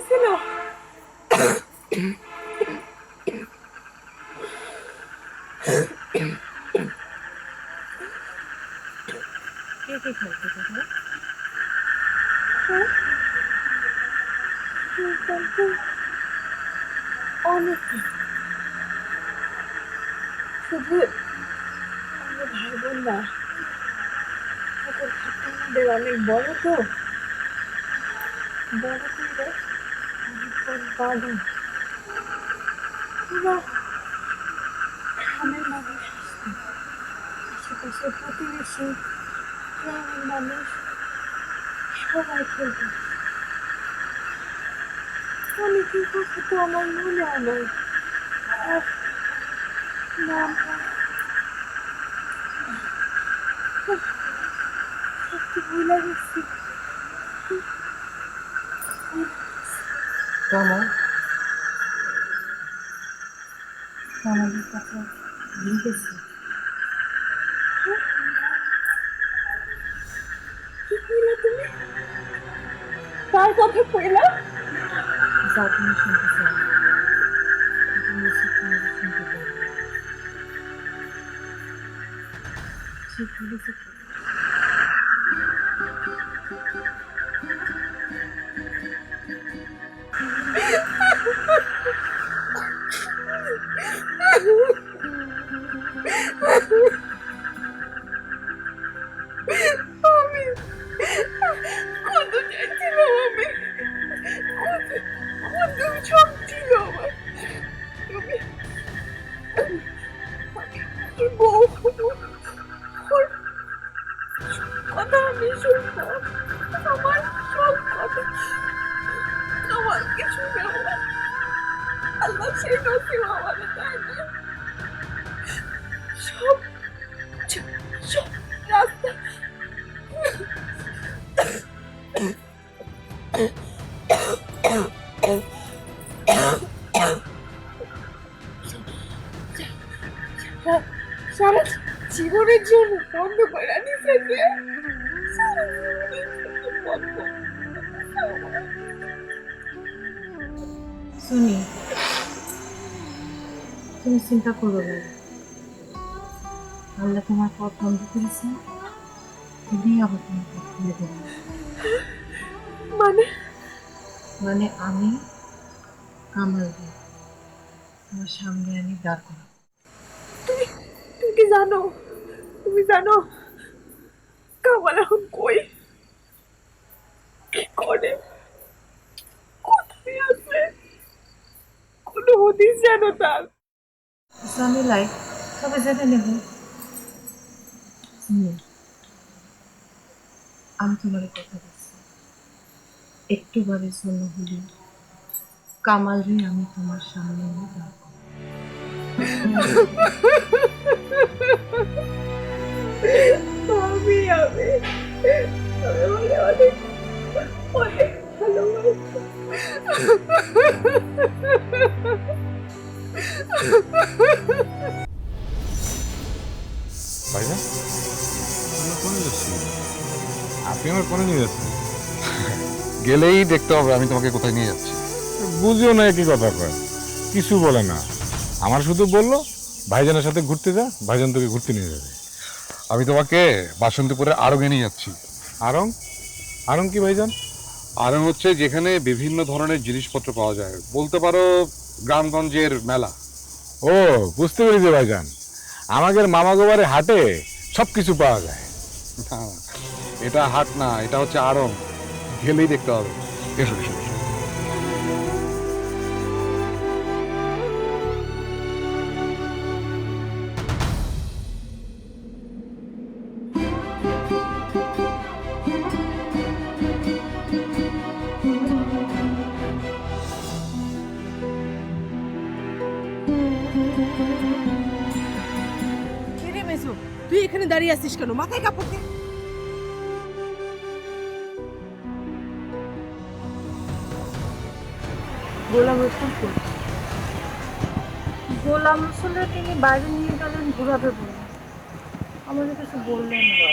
খেলতেছিল। কে কে খেলতেছে তোমরা? অনেকে, শুধু আমার ভাই বোন না, ওদের ঘরটা আমাদের অনেক বড় তো, বড় করে অনেক বড় গার্ডেন। পুরো গ্রামের মানুষ আসতো, আশেপাশের প্রতিবেশী, গ্রামের মানুষ সবাই খেলতো। অনেকের কথা তো আমার মনেও নাই, আর নাম সত্যি ভুলে গেছি। কামাল, কামালের কথা ভুলে গেছি। কি কইলা তুমি? কার কথা কইলা? যা তুমি শুনতে চাও তুমি এসে তোমাকে শুনতে পারো। ঠিক বলেছে তো। আমি কত চাইছিলাম, আমি কত কত শখ ছিল আমার, তুমি আমার বউ হবো, ওর কথা আমি শুনবো, আমার সব কথা আমাকে শুনাবো। আল্লাহ সেই নসিব আমাদের দেয় না। সব সব রাস্তা সারা জীবনের জন্য বন্ধ করে দিছে যে, সারা জীবনের জন্য বন্ধ। শুনি, তুমি চিন্তা করো না। আল্লাহ তোমার পথ বন্ধ করেছে, তুমি আবার তোমার পথ খুলে দেবে। মানে মানে আমি কামাল ভাই তোমার সামনে আমি দাঁড় করাবো। তুমি তুমি কি জানো, তুমি জানো কামাল এখন কই, কি করে, কোথায় আছে, কোনো হদিস জানো তার? ঝামেলাই তবে জেনে নেব। শুনি, আমি তোমার কথা দিচ্ছি, একটু বারের জন্য হলেও কামাল রে আমি তোমার সামনে এনে দাঁড় করাবো। আমি আমি আমি ওরে অনেক অনেক ভালোবাসি। ভাইয়া আমরা কোনে যাচ্ছি? আপনি আমার কোনে নিয়ে যাচ্ছেন? গেলেই দেখতে হবে আমি তোমাকে কোথায় নিয়ে যাচ্ছি। বুঝিও না একই কথা কয়, কিছু বলে না। আমার শুধু বললো ভাইজানের সাথে ঘুরতে যা, ভাইজান তোকে ঘুরতে নিয়ে যাবে। আমি তোমাকে বাসন্তীপুরে আড়ঙে নিয়ে যাচ্ছি। আরং? আরং কি ভাইজান? আড়ং হচ্ছে যেখানে বিভিন্ন ধরনের জিনিসপত্র পাওয়া যায়, বলতে পারো গ্রামগঞ্জের মেলা। ও, বুঝতে পেরেছি ভাইজান, আমাদের মামা গোবারে হাটে সব কিছু পাওয়া যায়। না, এটা হাট না, এটা হচ্ছে আড়ং। গেলেই দেখতে হবে। এসো এসো এসো। কে রে মেসো, তুই এখানে দাঁড়িয়ে আছিস কেন? মাথায় কাপড় দে। গোলাম রসুল কই? গোলাম রসুলকে তিনি বাইরে নিয়ে গেলেন ঘোরাবে বলে, আমাদের কিছু বললেন না।